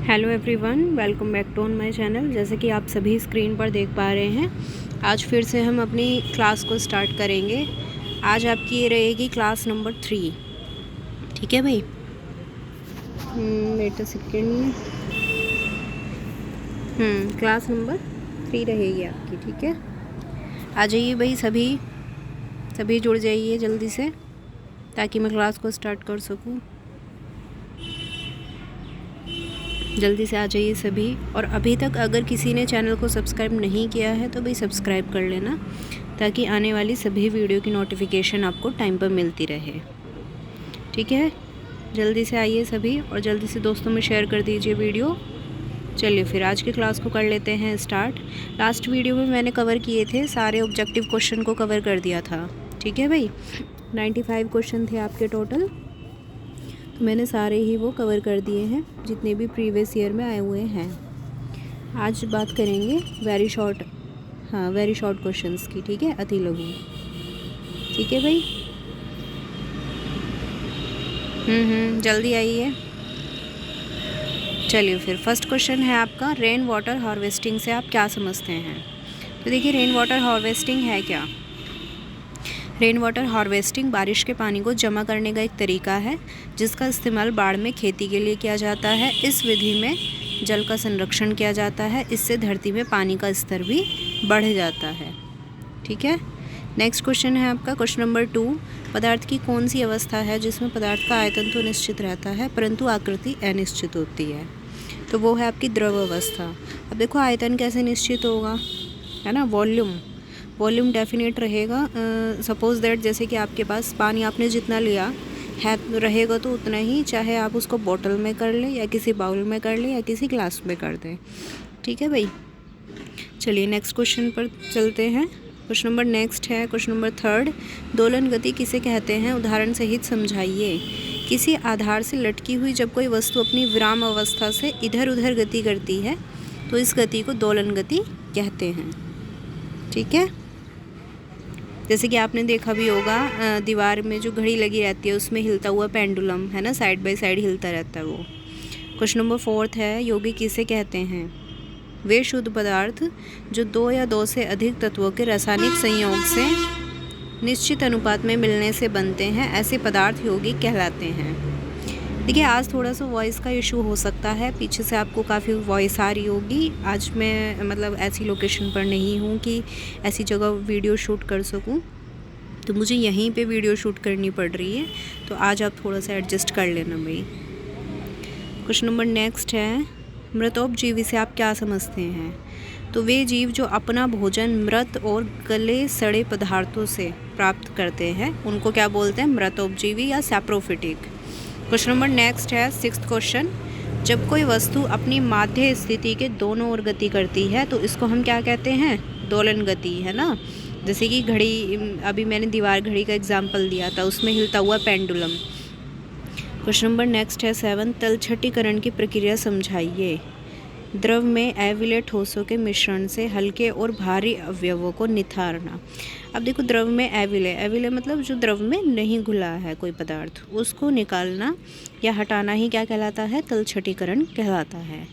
Hello everyone, welcome back to on my channel. जैसे कि आप सभी स्क्रीन पर देख पा रहे हैं, आज फिर से हम अपनी क्लास को स्टार्ट करेंगे। आज आपकी ये रहेगी क्लास नंबर 3। ठीक है भाई, wait a second. Class number 3 रहेगी आपकी। ठीक है, आ जाइए भाई, सभी जुड़ जाइए जल्दी से, ताकि मैं क्लास को स्टार्ट कर सकूँ। जल्दी से आ जाइए सभी। और अभी तक अगर किसी ने चैनल को सब्सक्राइब नहीं किया है तो भाई सब्सक्राइब कर लेना, ताकि आने वाली सभी वीडियो की नोटिफिकेशन आपको टाइम पर मिलती रहे। ठीक है, जल्दी से आइए सभी और जल्दी से दोस्तों में शेयर कर दीजिए वीडियो। चलिए फिर आज की क्लास को कर लेते हैं स्टार्ट। लास्ट वीडियो में मैंने कवर किए थे, सारे ऑब्जेक्टिव क्वेश्चन को कवर कर दिया था। ठीक है भाई, 95 क्वेश्चन थे आपके टोटल, तो मैंने सारे ही वो कवर कर दिए हैं जितने भी प्रीवियस ईयर में आए हुए हैं। आज बात करेंगे वेरी शॉर्ट क्वेश्चंस की। ठीक है, अति लघु। ठीक है भाई, जल्दी आइए। चलिए फिर फर्स्ट क्वेश्चन है आपका, रेन वाटर हार्वेस्टिंग से आप क्या समझते हैं। तो देखिए, रेन वाटर हार्वेस्टिंग है क्या। रेन वाटर हार्वेस्टिंग बारिश के पानी को जमा करने का एक तरीका है जिसका इस्तेमाल बाढ़ में खेती के लिए किया जाता है। इस विधि में जल का संरक्षण किया जाता है, इससे धरती में पानी का स्तर भी बढ़ जाता है। ठीक है, नेक्स्ट क्वेश्चन है आपका क्वेश्चन नंबर 2। पदार्थ की कौन सी अवस्था है जिसमें पदार्थ का आयतन तो निश्चित रहता है परंतु आकृति अनिश्चित होती है। तो वो है आपकी द्रव अवस्था। अब देखो, आयतन कैसे निश्चित होगा, है ना। वॉल्यूम डेफिनेट रहेगा। सपोज़ दैट जैसे कि आपके पास पानी आपने जितना लिया है रहेगा तो उतना ही, चाहे आप उसको बोतल में कर लें या किसी बाउल में कर लें या किसी ग्लास में कर दें। ठीक है भाई, चलिए नेक्स्ट क्वेश्चन पर चलते हैं। क्वेश्चन नंबर नेक्स्ट है क्वेश्चन नंबर 3। दोलन गति किसे कहते हैं, उदाहरण सहित समझाइए। किसी आधार से लटकी हुई जब कोई वस्तु अपनी विराम अवस्था से इधर उधर गति करती है तो इस गति को दोलन गति कहते हैं। ठीक है, जैसे कि आपने देखा भी होगा, दीवार में जो घड़ी लगी रहती है उसमें हिलता हुआ पेंडुलम, है ना, साइड बाय साइड हिलता रहता है वो। क्वेश्चन नंबर 4 है, यौगिक किसे कहते हैं। वे शुद्ध पदार्थ जो 2 या 2 से अधिक तत्वों के रासायनिक संयोग से निश्चित अनुपात में मिलने से बनते हैं, ऐसे पदार्थ यौगिक कहलाते हैं। देखिए, आज थोड़ा सा वॉइस का इशू हो सकता है, पीछे से आपको काफ़ी वॉइस आ रही होगी। आज मैं मतलब ऐसी लोकेशन पर नहीं हूँ कि ऐसी जगह वीडियो शूट कर सकूँ, तो मुझे यहीं पे वीडियो शूट करनी पड़ रही है, तो आज आप थोड़ा सा एडजस्ट कर लेना भाई। क्वेश्चन नंबर नेक्स्ट है, मृतोपजीवी से आप क्या समझते हैं। तो वे जीव जो अपना भोजन मृत और गले सड़े पदार्थों से प्राप्त करते हैं उनको क्या बोलते हैं, मृतोपजीवी या सैप्रोफिटिक। क्वेश्चन नंबर नेक्स्ट है 6th क्वेश्चन। जब कोई वस्तु अपनी माध्य स्थिति के दोनों ओर गति करती है तो इसको हम क्या कहते हैं, दोलन गति, है ना। जैसे कि घड़ी, अभी मैंने दीवार घड़ी का एग्जाम्पल दिया था, उसमें हिलता हुआ पेंडुलम। क्वेश्चन नंबर नेक्स्ट है 7। तलछटीकरण की प्रक्रिया समझाइए। द्रव में अविलय ठोसों के मिश्रण से हल्के और भारी अवयवों को निथारना। अब देखो, द्रव में अविलय मतलब जो द्रव में नहीं घुला है कोई पदार्थ, उसको निकालना या हटाना ही क्या कहलाता है, तलछटीकरण कहलाता है।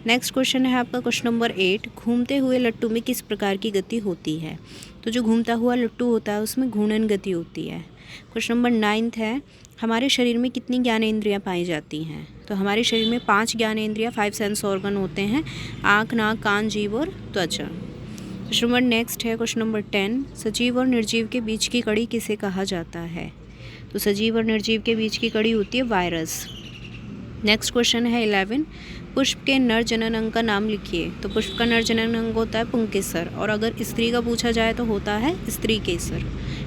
नेक्स्ट क्वेश्चन है आपका क्वेश्चन नंबर 8। घूमते हुए लट्टू में किस प्रकार की गति होती है। तो जो घूमता हुआ लट्टू होता है उसमें घूर्णन गति होती है। क्वेश्चन नंबर 9 है, हमारे शरीर में कितनी ज्ञानेंद्रियाँ पाई जाती हैं। तो हमारे शरीर में 5 ज्ञानेंद्रियाँ, 5 सेंस ऑर्गन होते हैं, आँख, नाक, कान, जीभ और त्वचा। क्वेश्चन नंबर नेक्स्ट है क्वेश्चन नंबर 10। सजीव और निर्जीव के बीच की कड़ी किसे कहा जाता है। तो सजीव और निर्जीव के बीच की कड़ी होती है वायरस। नेक्स्ट क्वेश्चन है 11। पुष्प के नर जनन अंग का नाम लिखिए। तो पुष्प का नर जनन अंग होता है पुंकेसर, और अगर स्त्री का पूछा जाए तो होता है स्त्री केसर।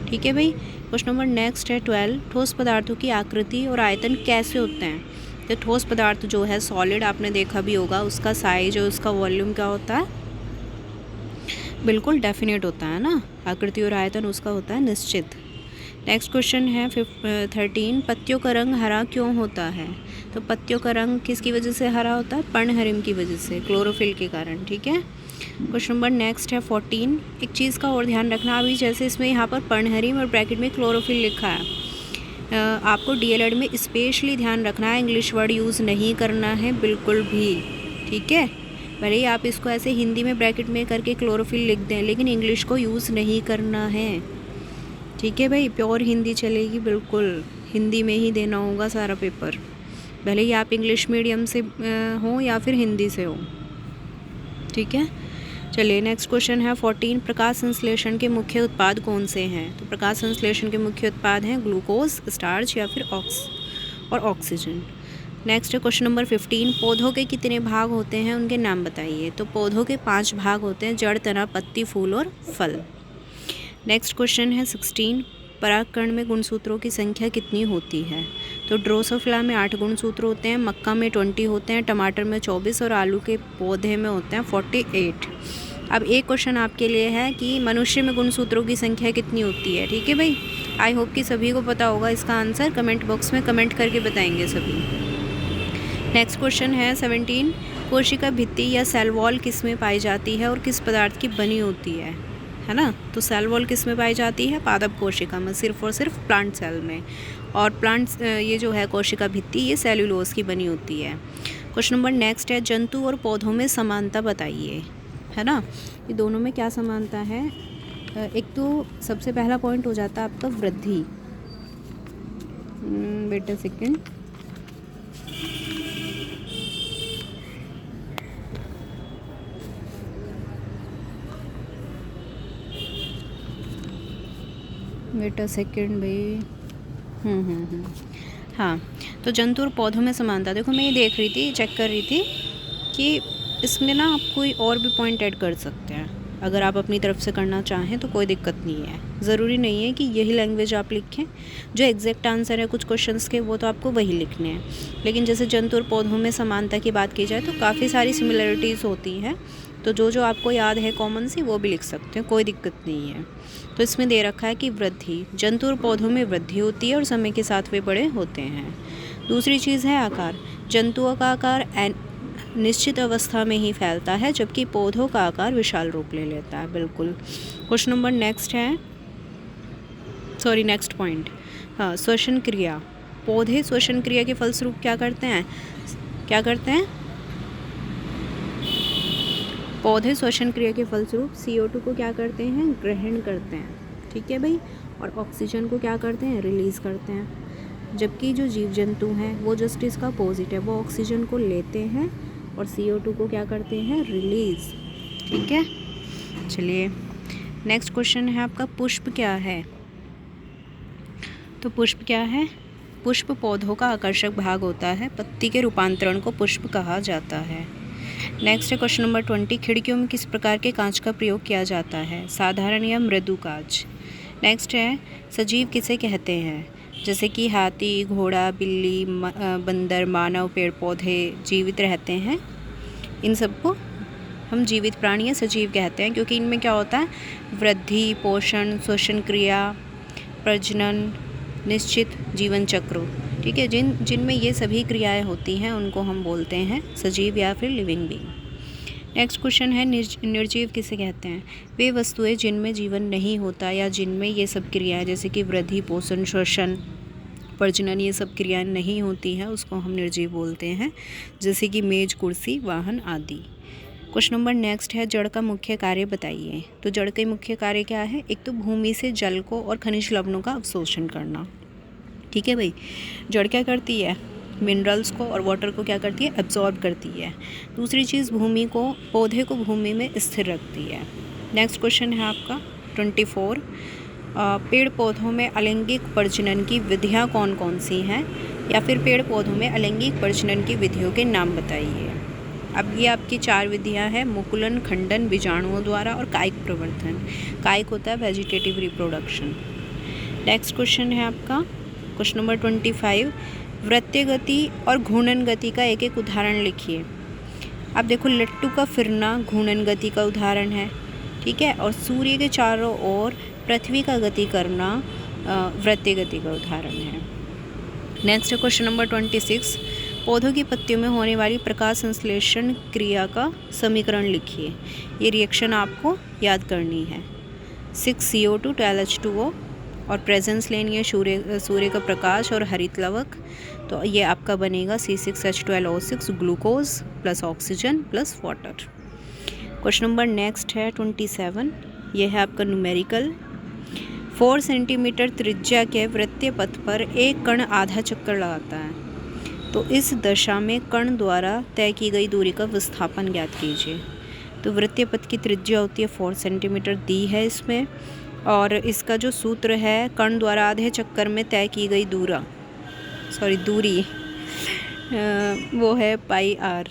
ठीक है भाई। क्वेश्चन नंबर नेक्स्ट है 12। ठोस पदार्थों की आकृति और आयतन कैसे होते हैं। तो ठोस पदार्थ जो है सॉलिड, आपने देखा भी होगा, उसका साइज और उसका वॉल्यूम क्या होता है, बिल्कुल डेफिनेट होता है ना। आकृति और आयतन उसका होता है निश्चित। नेक्स्ट क्वेश्चन है 13। पत्तियों का रंग हरा क्यों होता है। तो पत्तियों का रंग किसकी वजह से हरा होता है, पर्णहरिम की वजह से, क्लोरोफिल के कारण। ठीक है। क्वेश्चन नंबर नेक्स्ट है 14। एक चीज़ का और ध्यान रखना, अभी जैसे इसमें यहाँ पर पर्णहरिम और ब्रैकेट में क्लोरोफिल लिखा है, आपको डीएलएड में स्पेशली ध्यान रखना है, इंग्लिश वर्ड यूज़ नहीं करना है बिल्कुल भी, ठीक है। भले ही आप इसको ऐसे हिंदी में ब्रैकेट में करके क्लोरोफिल लिख दें, लेकिन इंग्लिश को यूज़ नहीं करना है, ठीक है भाई। प्योर हिंदी चलेगी, बिल्कुल हिंदी में ही देना होगा सारा पेपर, भले ही आप इंग्लिश मीडियम से हो या फिर हिंदी से हो, ठीक है। चलिए नेक्स्ट क्वेश्चन है 14, प्रकाश संश्लेषण के मुख्य उत्पाद कौन से हैं। तो प्रकाश संश्लेषण के मुख्य उत्पाद हैं ग्लूकोज, स्टार्च या फिर ऑक्सीजन। नेक्स्ट है क्वेश्चन नंबर 15, पौधों के कितने भाग होते हैं, उनके नाम बताइए। तो पौधों के 5 भाग होते हैं, जड़, तना, पत्ती, फूल और फल। नेक्स्ट क्वेश्चन है 16, परागकण में गुणसूत्रों की संख्या कितनी होती है। तो ड्रोसोफिला में 8 गुणसूत्र होते हैं, मक्का में 20 होते हैं, टमाटर में 24 और आलू के पौधे में होते हैं 48। अब एक क्वेश्चन आपके लिए है कि मनुष्य में गुणसूत्रों की संख्या कितनी होती है, ठीक है भाई। आई होप कि सभी को पता होगा इसका आंसर, कमेंट बॉक्स में कमेंट करके बताएंगे सभी। नेक्स्ट क्वेश्चन है 17, कोशिका भित्ति या सेल वॉल किस में पाई जाती है और किस पदार्थ की बनी होती है ना। तो सेल वॉल किस में पाई जाती है, पादप कोशिका में, सिर्फ और सिर्फ प्लांट सेल में। और प्लांट्स ये जो है कोशिका भित्ति, ये सेल्यूलोज की बनी होती है। क्वेश्चन नंबर नेक्स्ट है, जंतु और पौधों में समानता बताइए, है ना। ये दोनों में क्या समानता है। एक तो सबसे पहला पॉइंट हो जाता है आपका वृद्धि। वेट अ सेकेंड, भाई। हाँ, तो जंतु और पौधों में समानता, देखो मैं ये देख रही थी, चेक कर रही थी कि इसमें ना आप कोई और भी पॉइंट ऐड कर सकते हैं। अगर आप अपनी तरफ से करना चाहें तो कोई दिक्कत नहीं है, ज़रूरी नहीं है कि यही लैंग्वेज आप लिखें। जो एग्जैक्ट आंसर है कुछ क्वेश्चंस के, वो तो आपको वही लिखने हैं। लेकिन जैसे जंतु और पौधों में समानता की बात की जाए तो काफ़ी सारी सिमिलरिटीज़ होती हैं, तो जो आपको याद है कॉमन सी वो भी लिख सकते हैं, कोई दिक्कत नहीं है। तो इसमें दे रखा है कि वृद्धि, जंतु और पौधों में वृद्धि होती है और समय के साथ वे बड़े होते हैं। दूसरी चीज़ है आकार, जंतुओं का आकार निश्चित अवस्था में ही फैलता है, जबकि पौधों का आकार विशाल रूप ले लेता है, बिल्कुल। क्वेश्चन नंबर नेक्स्ट पॉइंट, हाँ, श्वसन क्रिया। पौधे श्वसन क्रिया के फलस्वरूप क्या करते हैं, पौधे श्वसन क्रिया के फलस्वरूप CO2 को क्या करते हैं, ग्रहण करते हैं, ठीक है भाई। और ऑक्सीजन को क्या करते हैं, रिलीज़ करते हैं। जबकि जो जीव जंतु हैं वो जस्ट इसका अपोजिट है, वो ऑक्सीजन को लेते हैं और CO2 को क्या करते हैं, रिलीज़, ठीक है। चलिए नेक्स्ट क्वेश्चन है आपका, पुष्प क्या है। तो पुष्प क्या है, पुष्प पौधों का आकर्षक भाग होता है, पत्ती के रूपांतरण को पुष्प कहा जाता है। नेक्स्ट है क्वेश्चन नंबर 20, खिड़कियों में किस प्रकार के कांच का प्रयोग किया जाता है, साधारण या मृदु कांच। नेक्स्ट है, सजीव किसे कहते हैं, जैसे कि हाथी, घोड़ा, बिल्ली, बंदर, मानव, पेड़ पौधे जीवित रहते हैं, इन सबको हम जीवित प्राणी या सजीव कहते हैं, क्योंकि इनमें क्या होता है, वृद्धि, पोषण, श्वसन क्रिया, प्रजनन, निश्चित जीवन चक्र, ठीक है। जिनमें ये सभी क्रियाएं होती हैं उनको हम बोलते हैं सजीव या फिर लिविंग बीइंग। नेक्स्ट क्वेश्चन है, निर्जीव किसे कहते हैं, वे वस्तुएं जिनमें जीवन नहीं होता या जिनमें ये सब क्रियाएं जैसे कि वृद्धि, पोषण, श्वसन, प्रजनन, ये सब क्रियाएं नहीं होती हैं, उसको हम निर्जीव बोलते हैं, जैसे कि मेज, कुर्सी, वाहन आदि। क्वेश्चन नंबर नेक्स्ट है, जड़ का मुख्य कार्य बताइए। तो जड़ के मुख्य कार्य क्या है, एक तो भूमि से जल को और खनिज लवणों का अवशोषण करना, ठीक है भाई। जड़ क्या करती है, मिनरल्स को और वाटर को क्या करती है, एब्जॉर्ब करती है। दूसरी चीज़, भूमि को, पौधे को भूमि में स्थिर रखती है। नेक्स्ट क्वेश्चन है आपका 24, पेड़ पौधों में अलैंगिक प्रजनन की विधियाँ कौन कौन सी हैं, या फिर पेड़ पौधों में अलैंगिक प्रजनन की विधियों के नाम बताइए। अब ये आपकी 4 विधियाँ हैं, मुकुलन, खंडन, बीजाणुओं द्वारा और कायिक प्रवर्धन। कायिक होता है वेजिटेटिव रिप्रोडक्शन। नेक्स्ट क्वेश्चन है आपका क्वेश्चन नंबर 25, वृत्तीय गति और घूर्णन गति का एक एक उदाहरण लिखिए। अब देखो, लट्टू का फिरना घूर्णन गति का उदाहरण है, ठीक है, और सूर्य के चारों ओर पृथ्वी का गति करना वृत्तीय गति का उदाहरण है। नेक्स्ट है क्वेश्चन नंबर 26, पौधों की पत्तियों में होने वाली प्रकाश संश्लेषण क्रिया का समीकरण लिखिए। ये रिएक्शन आपको याद करनी है, 6CO2 12H2O और प्रेजेंस लेनी है सूर्य का प्रकाश और हरित लवक, तो ये आपका बनेगा C6H12O6 glucose plus oxygen plus water. Question number next है 27, ये है आपका न्यूमेरिकल। 4 सेंटीमीटर त्रिज्या के वृत्तीय पथ पर एक कण आधा चक्कर लगाता है, तो इस दशा में कण द्वारा तय की गई दूरी का विस्थापन ज्ञात कीजिए। तो वृत्तीय पथ की त्रिज्या होती है 4 सेंटीमीटर दी है इसमें, और इसका जो सूत्र है कण द्वारा आधे चक्कर में तय की गई दूरी वो है पाई आर।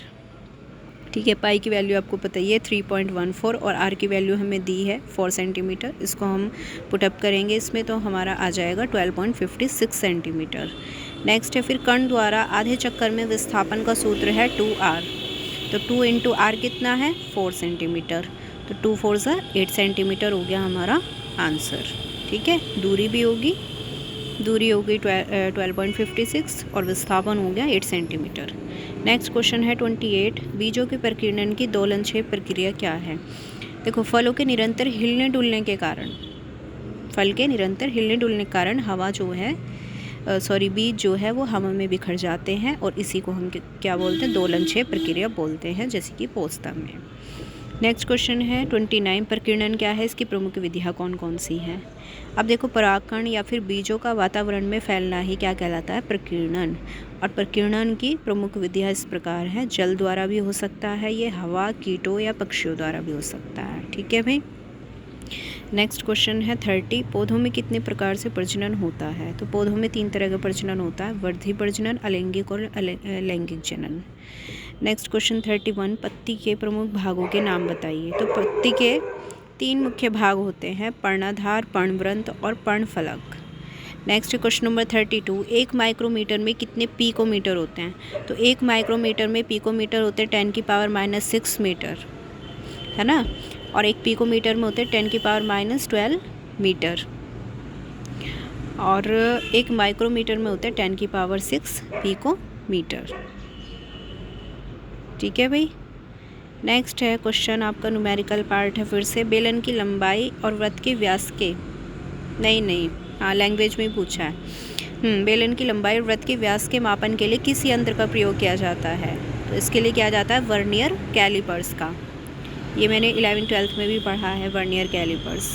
ठीक है, पाई की वैल्यू आपको पता ही है 3.14 और आर की वैल्यू हमें दी है 4 सेंटीमीटर। इसको हम पुटअप करेंगे इसमें तो हमारा आ जाएगा 12.56 सेंटीमीटर। नेक्स्ट है फिर कण द्वारा आधे चक्कर में विस्थापन का सूत्र है 2r, तो 2 इंटू आर कितना है 4 सेंटीमीटर, तो 2 4 ज़ा 8 सेंटीमीटर हो गया हमारा आंसर। ठीक है, दूरी हो गई 12.56 और विस्थापन हो गया 8 सेंटीमीटर। नेक्स्ट क्वेश्चन है 28, बीजों के प्रकीर्णन की दोलनक्षेप प्रक्रिया क्या है। देखो, फल के निरंतर हिलने डुलने के कारण हवा जो है बीज जो है वो हवा में बिखर जाते हैं और इसी को हम क्या बोलते हैं, दोलनक्षेप प्रक्रिया बोलते हैं, जैसे कि पोस्ता में। नेक्स्ट क्वेश्चन है 29, प्रकीर्णन क्या है, इसकी प्रमुख विधियाँ कौन कौन सी हैं। अब देखो, परागकण या फिर बीजों का वातावरण में फैलना ही क्या कहलाता है, प्रकीर्णन। और प्रकीर्णन की प्रमुख विधियाँ इस प्रकार हैं, जल द्वारा भी हो सकता है ये, हवा, कीटों या पक्षियों द्वारा भी हो सकता है। ठीक है भाई। नेक्स्ट क्वेश्चन है 30, पौधों में कितने प्रकार से प्रजनन होता है। तो पौधों में 3 तरह का प्रजनन होता है, वर्धी प्रजनन, अलैंगिक और लैंगिक जनन। नेक्स्ट क्वेश्चन 31, पत्ती के प्रमुख भागों के नाम बताइए। तो पत्ती के 3 मुख्य भाग होते हैं, पर्णधार, पर्णवृंत और पर्णफलक। नेक्स्ट क्वेश्चन नंबर 32, 1 माइक्रोमीटर में कितने पिकोमीटर होते हैं। तो 1 माइक्रोमीटर में पिकोमीटर होते हैं 10⁻⁻6 मीटर, है ना, और 1 पिकोमीटर में होते हैं 10⁻12 मीटर, और 1 माइक्रोमीटर में होते हैं 10�6 पिकोमीटर। ठीक है भाई। नेक्स्ट है क्वेश्चन आपका न्यूमेरिकल पार्ट है, फिर से बेलन की लंबाई और वृत्त के व्यास के लैंग्वेज में ही पूछा है। बेलन की लंबाई और वृत्त के व्यास के मापन के लिए किस यंत्र का प्रयोग किया जाता है। तो इसके लिए किया जाता है वर्नियर कैलिपर्स का। ये मैंने 11th-12th में भी पढ़ा है, वर्नियर कैलिपर्स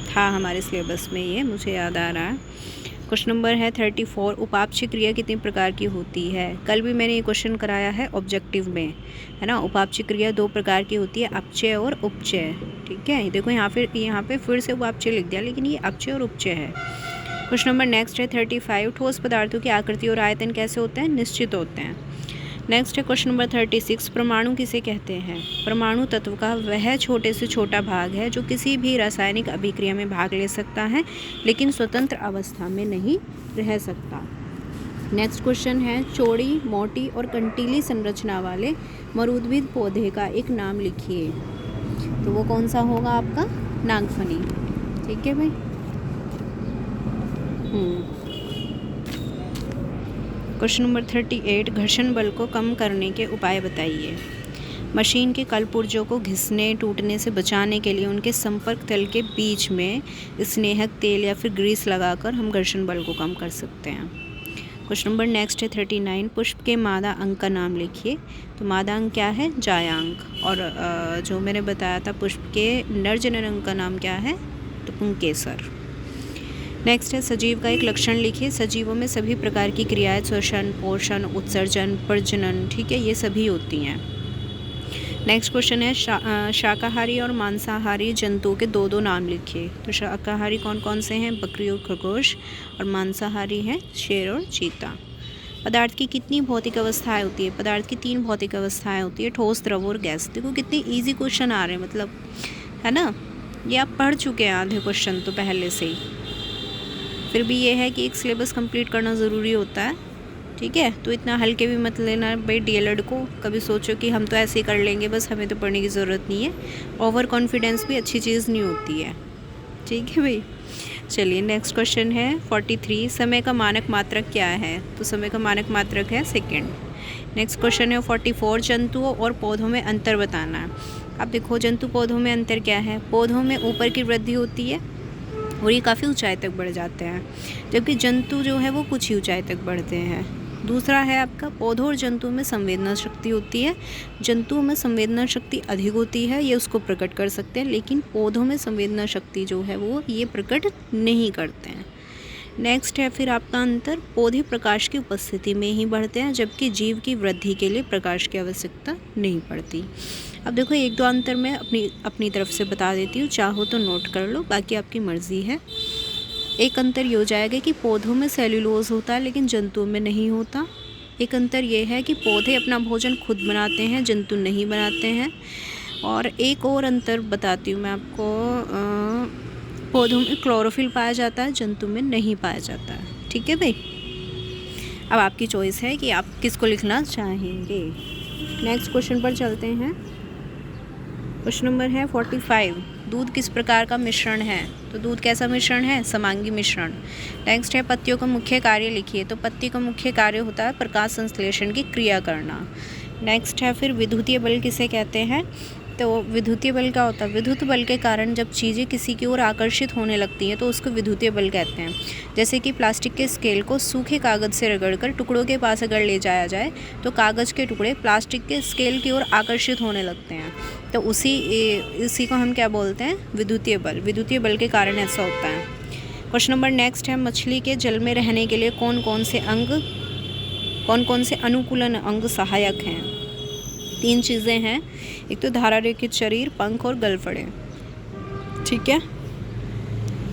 था हमारे सिलेबस में, ये मुझे याद आ रहा है। क्वेश्चन नंबर है 34, उपापचय क्रिया कितने प्रकार की होती है। कल भी मैंने ये क्वेश्चन कराया है ऑब्जेक्टिव में, है ना। उपापचय क्रिया 2 प्रकार की होती है, अपचय और उपचय। ठीक है, देखो यहाँ पे फिर से उपापचय लिख दिया, लेकिन ये अपचय और उपचय है। क्वेश्चन नंबर नेक्स्ट है 35, ठोस पदार्थों की आकृति और आयतन कैसे होते हैं, निश्चित होते हैं। नेक्स्ट है क्वेश्चन नंबर 36, परमाणु किसे कहते हैं। परमाणु तत्व का वह छोटे से छोटा भाग है जो किसी भी रासायनिक अभिक्रिया में भाग ले सकता है, लेकिन स्वतंत्र अवस्था में नहीं रह सकता। नेक्स्ट क्वेश्चन है, चौड़ी, मोटी और कंटीली संरचना वाले मरूदभिद पौधे का एक नाम लिखिए। तो वो कौन सा होगा आपका, नागफनी। ठीक है भाई। क्वेश्चन नंबर 38, घर्षण बल को कम करने के उपाय बताइए। मशीन के कलपुर्जों को घिसने टूटने से बचाने के लिए उनके संपर्क तल के बीच में स्नेहक तेल या फिर ग्रीस लगाकर हम घर्षण बल को कम कर सकते हैं। क्वेश्चन नंबर नेक्स्ट है 39, पुष्प के मादा अंग का नाम लिखिए। तो मादा अंग क्या है, जायांग। और जो मैंने बताया था पुष्प के नर जनन अंग का नाम क्या है, तो पुंकेसर। नेक्स्ट है, सजीव का एक लक्षण लिखिए। सजीवों में सभी प्रकार की क्रियाएं, श्वसन, पोषण, उत्सर्जन, प्रजनन, ठीक है, ये सभी होती हैं। नेक्स्ट क्वेश्चन है, शाकाहारी और मांसाहारी जंतुओं के 2 नाम लिखिए। तो शाकाहारी कौन कौन से हैं, बकरी और खरगोश, और मांसाहारी हैं शेर और चीता। पदार्थ की कितनी भौतिक अवस्थाएं होती है। पदार्थ की 3 भौतिक अवस्थाएं होती है, ठोस, द्रव और गैस। देखो कितने ईजी क्वेश्चन आ रहे हैं, मतलब, है ना, ये आप पढ़ चुके हैं आधे क्वेश्चन तो पहले से ही। फिर भी ये है कि एक सिलेबस कंप्लीट करना ज़रूरी होता है। ठीक है, तो इतना हल्के भी मत लेना भाई डीएलएड को। कभी सोचो कि हम तो ऐसे ही कर लेंगे, बस हमें तो पढ़ने की ज़रूरत नहीं है। ओवर कॉन्फिडेंस भी अच्छी चीज़ नहीं होती है। ठीक है भाई। चलिए नेक्स्ट क्वेश्चन है 43, समय का मानक मात्रक क्या है। तो समय का मानक मात्रक है सेकेंड। नेक्स्ट क्वेश्चन है 44, जंतुओं और पौधों में अंतर बताना है। अब देखो, जंतु पौधों में अंतर क्या है। पौधों में ऊपर की वृद्धि होती है, और ये काफ़ी ऊंचाई तक बढ़ जाते हैं, जबकि जंतु जो है वो कुछ ही ऊंचाई तक बढ़ते हैं। दूसरा है आपका पौधों और जंतुओं में संवेदना शक्ति होती है। जंतुओं में संवेदना शक्ति अधिक होती है, ये उसको प्रकट कर सकते हैं, लेकिन पौधों में संवेदना शक्ति जो है वो ये प्रकट नहीं करते हैं। नेक्स्ट है फिर आपका अंतर, पौधे प्रकाश की उपस्थिति में ही बढ़ते हैं, जबकि जीव की वृद्धि के लिए प्रकाश की आवश्यकता नहीं पड़ती। अब देखो एक दो अंतर मैं अपनी तरफ से बता देती हूँ, चाहो तो नोट कर लो, बाकी आपकी मर्ज़ी है। एक अंतर ये हो जाएगा कि पौधों में सेल्यूलोज होता है लेकिन जंतुओं में नहीं होता। एक अंतर ये है कि पौधे अपना भोजन खुद बनाते हैं, जंतु नहीं बनाते हैं। और एक और अंतर बताती हूँ मैं आपको, पौधों में क्लोरोफिल पाया जाता है, जंतु में नहीं पाया जाता है। ठीक है भाई, अब आपकी चॉइस है कि आप किसको लिखना चाहेंगे। नेक्स्ट क्वेश्चन पर चलते हैं। क्वेश्चन नंबर है 45, दूध किस प्रकार का मिश्रण है? तो दूध कैसा मिश्रण है? समांगी मिश्रण। नेक्स्ट है पत्तियों का मुख्य कार्य लिखिए। तो पत्ती का मुख्य कार्य होता है प्रकाश संश्लेषण की क्रिया करना। नेक्स्ट है फिर विद्युतीय बल किसे कहते हैं? तो विद्युतीय बल क्या होता है? विद्युत बल के कारण जब चीज़ें किसी की ओर आकर्षित होने लगती हैं तो उसको विद्युतीय बल कहते हैं। जैसे कि प्लास्टिक के स्केल को सूखे कागज़ से रगड़कर टुकड़ों के पास अगर ले जाया जाए तो कागज़ के टुकड़े प्लास्टिक के स्केल की ओर आकर्षित होने लगते हैं, तो इसी को हम क्या बोलते हैं? विद्युतीय बल। विद्युतीय बल के कारण ऐसा होता है। क्वेश्चन नंबर नेक्स्ट है, मछली के जल में रहने के लिए कौन कौन से अनुकूलन अंग सहायक हैं? 3 चीज़ें हैं, एक तो धारा रेखित शरीर, पंख और गलफड़े। ठीक है।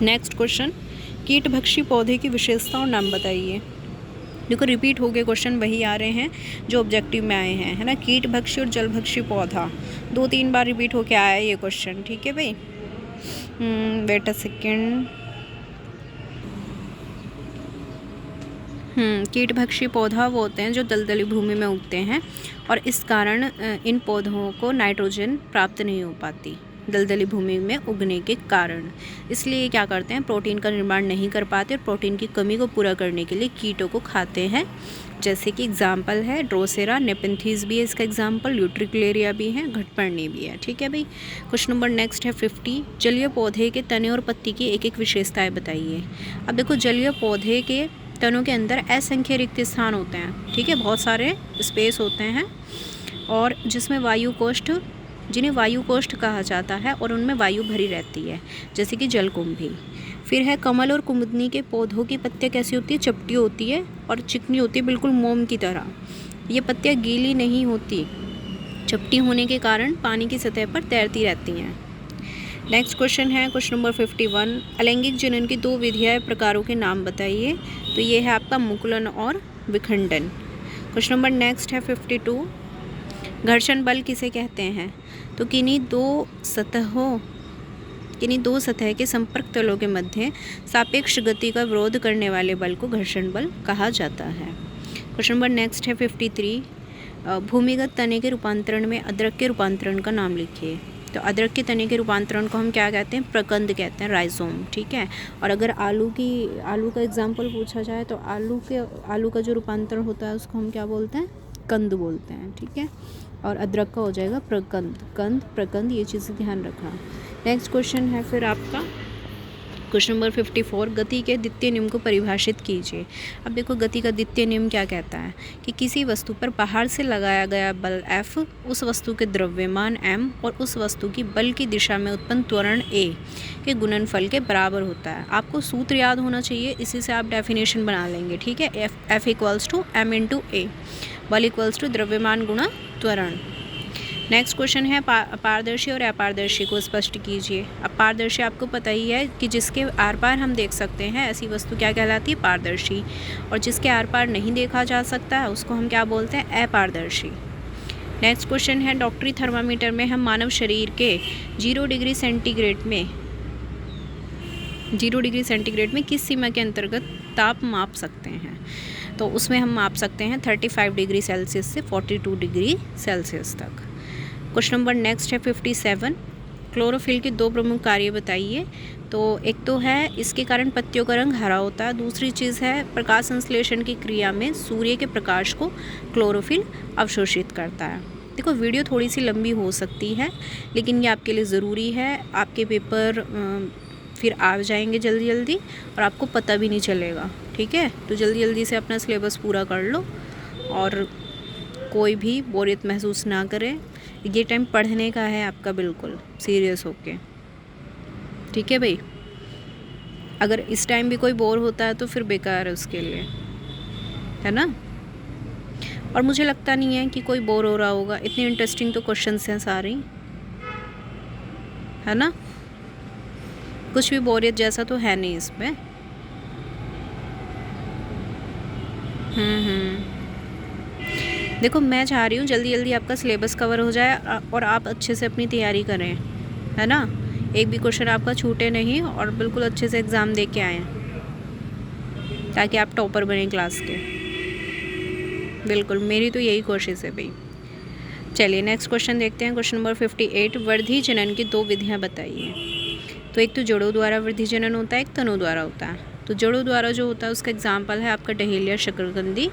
नेक्स्ट क्वेश्चन, कीटभक्षी पौधे की विशेषता और नाम बताइए। देखो रिपीट हो गए क्वेश्चन वही आ रहे हैं जो ऑब्जेक्टिव में आए हैं, है ना। कीटभक्षी और जलभक्षी पौधा 2-3 बार रिपीट होके आया है ये क्वेश्चन। ठीक है भाई, वेट अ सेकेंड। कीटभक्षी पौधा वो होते हैं जो दलदली भूमि में उगते हैं और इस कारण इन पौधों को नाइट्रोजन प्राप्त नहीं हो पाती दलदली भूमि में उगने के कारण। इसलिए क्या करते हैं, प्रोटीन का निर्माण नहीं कर पाते और प्रोटीन की कमी को पूरा करने के लिए कीटों को खाते हैं। जैसे कि एग्जाम्पल है ड्रोसेरा, नेपेंथीज भी है इसका एग्जाम्पल, यूट्रिकुलेरिया भी है, घटपर्णी भी है। ठीक है भाई। क्वेश्चन नंबर नेक्स्ट है 50, जलीय पौधे के तने और पत्ती की एक एक विशेषताएं बताइए। अब देखो जलीय पौधे के तनों के अंदर असंख्य रिक्त स्थान होते हैं। ठीक है, बहुत सारे स्पेस होते हैं और जिसमें जिन्हें वायु कोष्ठ कहा जाता है और उनमें वायु भरी रहती है, जैसे कि जलकुंभी। फिर है कमल और कुमुदनी के पौधों की पत्तियां कैसी होती है? चपटी होती है और चिकनी होती है, बिल्कुल मोम की तरह। ये पत्तियां गीली नहीं होती, चपटी होने के कारण पानी की सतह पर तैरती रहती हैं। नेक्स्ट क्वेश्चन है क्वेश्चन नंबर 51, अलैंगिक जनन की 2 विधियाँ प्रकारों के नाम बताइए। तो ये है आपका मुकुलन और विखंडन। क्वेश्चन नंबर नेक्स्ट है 52, घर्षण बल किसे कहते हैं? तो किन्हीं दो सतह के संपर्क तलों के मध्य सापेक्ष गति का विरोध करने वाले बल को घर्षण बल कहा जाता है। क्वेश्चन नंबर नेक्स्ट है 53, भूमिगत तने के रूपांतरण में अदरक के रूपांतरण का नाम लिखिए। तो अदरक के तने के रूपांतरण को हम क्या कहते हैं? प्रकंद कहते हैं, राइजोम। ठीक है। और अगर आलू का एग्जाम्पल पूछा जाए तो आलू का जो रूपांतरण होता है उसको हम क्या बोलते हैं? कंद बोलते हैं। ठीक है। और अदरक का हो जाएगा प्रकंद। प्रकंद ये चीज़ें ध्यान रखना। नेक्स्ट क्वेश्चन है फिर आपका क्वेश्चन नंबर 54, गति के द्वितीय नियम को परिभाषित कीजिए। अब देखो गति का द्वितीय नियम क्या कहता है कि किसी वस्तु पर बाहर से लगाया गया बल F उस वस्तु के द्रव्यमान m और उस वस्तु की बल की दिशा में उत्पन्न त्वरण a के गुणनफल के बराबर होता है। आपको सूत्र याद होना चाहिए, इसी से आप डेफिनेशन बना लेंगे। ठीक है। F equals to m into a, बल इक्वल्स टू द्रव्यमान गुणा त्वरण। नेक्स्ट क्वेश्चन है पारदर्शी और अपारदर्शी को स्पष्ट कीजिए। अब पारदर्शी आपको पता ही है कि जिसके आर पार हम देख सकते हैं ऐसी वस्तु क्या कहलाती है? पारदर्शी। और जिसके आर पार नहीं देखा जा सकता है उसको हम क्या बोलते हैं? अपारदर्शी। नेक्स्ट क्वेश्चन है डॉक्टरी थर्मामीटर में हम मानव शरीर के 0 डिग्री सेंटीग्रेड में किस सीमा के अंतर्गत ताप माप सकते हैं? तो उसमें हम माप सकते हैं 35 डिग्री सेल्सियस से 42 डिग्री सेल्सियस तक। क्वेश्चन नंबर नेक्स्ट है 57, क्लोरोफिल के 2 प्रमुख कार्य बताइए। तो एक तो है इसके कारण पत्तियों का रंग हरा होता है, दूसरी चीज़ है प्रकाश संश्लेषण की क्रिया में सूर्य के प्रकाश को क्लोरोफिल अवशोषित करता है। देखो वीडियो थोड़ी सी लंबी हो सकती है लेकिन ये आपके लिए ज़रूरी है। आपके पेपर फिर आ जाएंगे जल्दी जल्दी और आपको पता भी नहीं चलेगा। ठीक है, तो जल्दी जल्दी से अपना सिलेबस पूरा कर लो और कोई भी बोरियत महसूस ना करें। ये टाइम पढ़ने का है आपका, बिल्कुल सीरियस होके। ठीक है भाई, अगर इस टाइम भी कोई बोर होता है तो फिर बेकार है उसके लिए, है ना। और मुझे लगता नहीं है कि कोई बोर हो रहा होगा, इतने इंटरेस्टिंग तो क्वेश्चंस हैं सारे, है ना। कुछ भी बोरियत जैसा तो है नहीं इसमें। देखो मैं चाह रही हूँ जल्दी जल्दी आपका सिलेबस कवर हो जाए और आप अच्छे से अपनी तैयारी करें, है ना। एक भी क्वेश्चन आपका छूटे नहीं और बिल्कुल अच्छे से एग्ज़ाम दे के आएँ ताकि आप टॉपर बने क्लास के। बिल्कुल मेरी तो यही कोशिश है भाई। चलिए नेक्स्ट क्वेश्चन देखते हैं। क्वेश्चन नंबर 58, वृद्धि जनन की 2 विधियाँ बताइए। तो एक तो जड़ों द्वारा वृद्धि जनन होता है, एक तनु द्वारा होता है। तो जड़ों द्वारा जो होता है उसका एग्जाम्पल है आपका डहेलिया, शकरकंदी,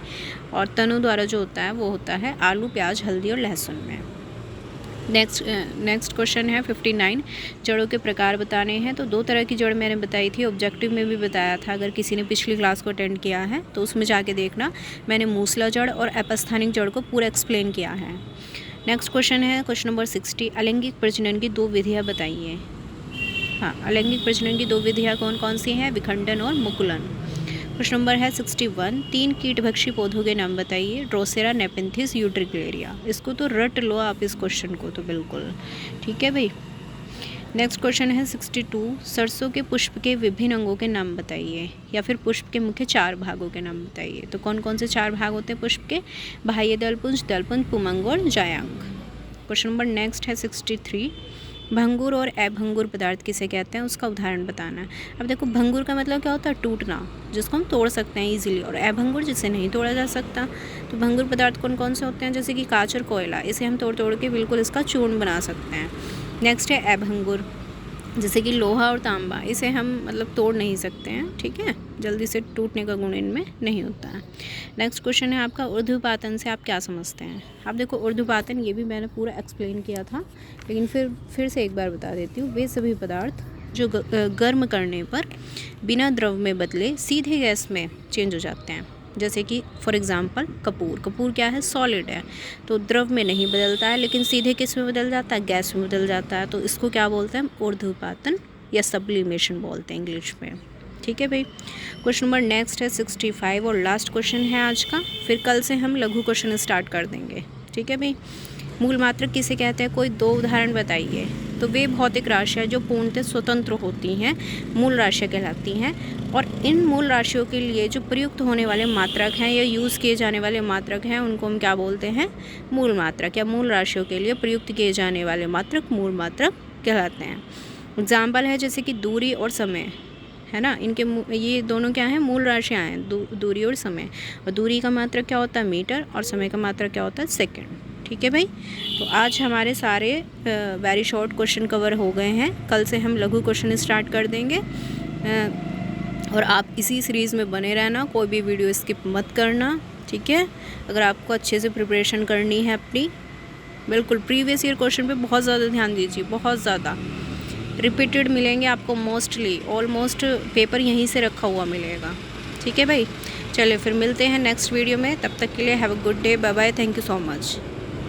और तनु द्वारा जो होता है वो होता है आलू, प्याज, हल्दी और लहसुन में। नेक्स्ट क्वेश्चन है 59, जड़ों के प्रकार बताने हैं। तो 2 तरह की जड़ मैंने बताई थी, ऑब्जेक्टिव में भी बताया था। अगर किसी ने पिछली क्लास को अटेंड किया है तो उसमें जाके देखना, मैंने मूसला जड़ और अपस्थानिक जड़ को पूरा एक्सप्लेन किया है। नेक्स्ट क्वेश्चन है क्वेश्चन नंबर 60, अलैंगिक प्रजनन की 2 विधियाँ बताइए। हाँ, अलैंगिक प्रजनन की 2 विधियाँ कौन कौन सी हैं? विखंडन और मुकुलन। क्वेश्चन नंबर है 61, 3 कीटभक्षी पौधों के नाम बताइए। Drosera, Nepenthes, utricularia. इसको तो रट लो आप इस क्वेश्चन को तो बिल्कुल। ठीक है भाई। नेक्स्ट क्वेश्चन है 62, सरसों के पुष्प के विभिन्न अंगों के नाम बताइए, या फिर पुष्प के मुख्य 4 भागों के नाम बताइए। तो कौन कौन से 4 भाग होते हैं पुष्प के? बाह्य दलपुंज, दलपुंज, पुमंग और जायांग। क्वेश्चन नंबर नेक्स्ट है 63, भंगुर और अभंगुर पदार्थ किसे कहते हैं, उसका उदाहरण बताना है। अब देखो भंगुर का मतलब क्या होता है? टूटना, जिसको हम तोड़ सकते हैं इजीली, और अभंगुर जिसे नहीं तोड़ा जा सकता। तो भंगुर पदार्थ कौन कौन से होते हैं? जैसे कि कांच और कोयला, इसे हम तोड़ तोड़ के बिल्कुल इसका चूर्ण बना सकते हैं। नेक्स्ट है अभंगुर, जैसे कि लोहा और तांबा, इसे हम मतलब तोड़ नहीं सकते हैं। ठीक है, जल्दी से टूटने का गुण इनमें नहीं होता है। नेक्स्ट क्वेश्चन है आपका ऊर्ध्वपातन से आप क्या समझते हैं। आप देखो ऊर्ध्वपातन ये भी मैंने पूरा एक्सप्लेन किया था, लेकिन फिर से एक बार बता देती हूँ। वे सभी पदार्थ जो गर्म करने पर बिना द्रव में बदले सीधे गैस में चेंज हो जाते हैं। जैसे कि फॉर एग्ज़ाम्पल कपूर क्या है? सॉलिड है, तो द्रव में नहीं बदलता है, लेकिन सीधे किस में बदल जाता है? गैस में बदल जाता है। तो इसको क्या बोलते हैं? ऊर्ध्वपातन या सब्लिमेशन बोलते हैं इंग्लिश में। ठीक है भाई। क्वेश्चन नंबर नेक्स्ट है 65 और लास्ट क्वेश्चन है आज का। फिर कल से हम लघु क्वेश्चन स्टार्ट कर देंगे। ठीक है भाई। मूल मात्रक किसे कहते हैं? कोई 2 उदाहरण बताइए। तो वे भौतिक राशियाँ जो पूर्णतः स्वतंत्र होती हैं मूल राशियाँ कहलाती हैं, और इन मूल राशियों के लिए जो प्रयुक्त होने वाले मात्रक हैं या यूज़ किए जाने वाले मात्रक हैं उनको हम क्या बोलते हैं? मूल मात्रक, या मूल राशियों के लिए प्रयुक्त किए जाने वाले मात्रक मूल मात्रक कहलाते हैं। एग्जाम्पल है जैसे कि दूरी और समय, है ना। इनके ये दोनों क्या हैं? मूल राशियाँ हैं, दूरी और समय। और दूरी का मात्रक क्या होता है? मीटर, और समय का मात्रक क्या होता है? सेकेंड। ठीक है भाई। तो आज हमारे सारे वेरी शॉर्ट क्वेश्चन कवर हो गए हैं। कल से हम लघु क्वेश्चन स्टार्ट कर देंगे, और आप इसी सीरीज़ में बने रहना, कोई भी वीडियो स्किप मत करना। ठीक है, अगर आपको अच्छे से प्रिपरेशन करनी है अपनी, बिल्कुल प्रीवियस ईयर क्वेश्चन पे बहुत ज़्यादा ध्यान दीजिए, बहुत ज़्यादा रिपीटेड मिलेंगे आपको, मोस्टली ऑलमोस्ट पेपर यहीं से रखा हुआ मिलेगा। ठीक है भाई। चलिए फिर मिलते हैं नेक्स्ट वीडियो में, तब तक के लिए have a good day, bye bye, thank you so much.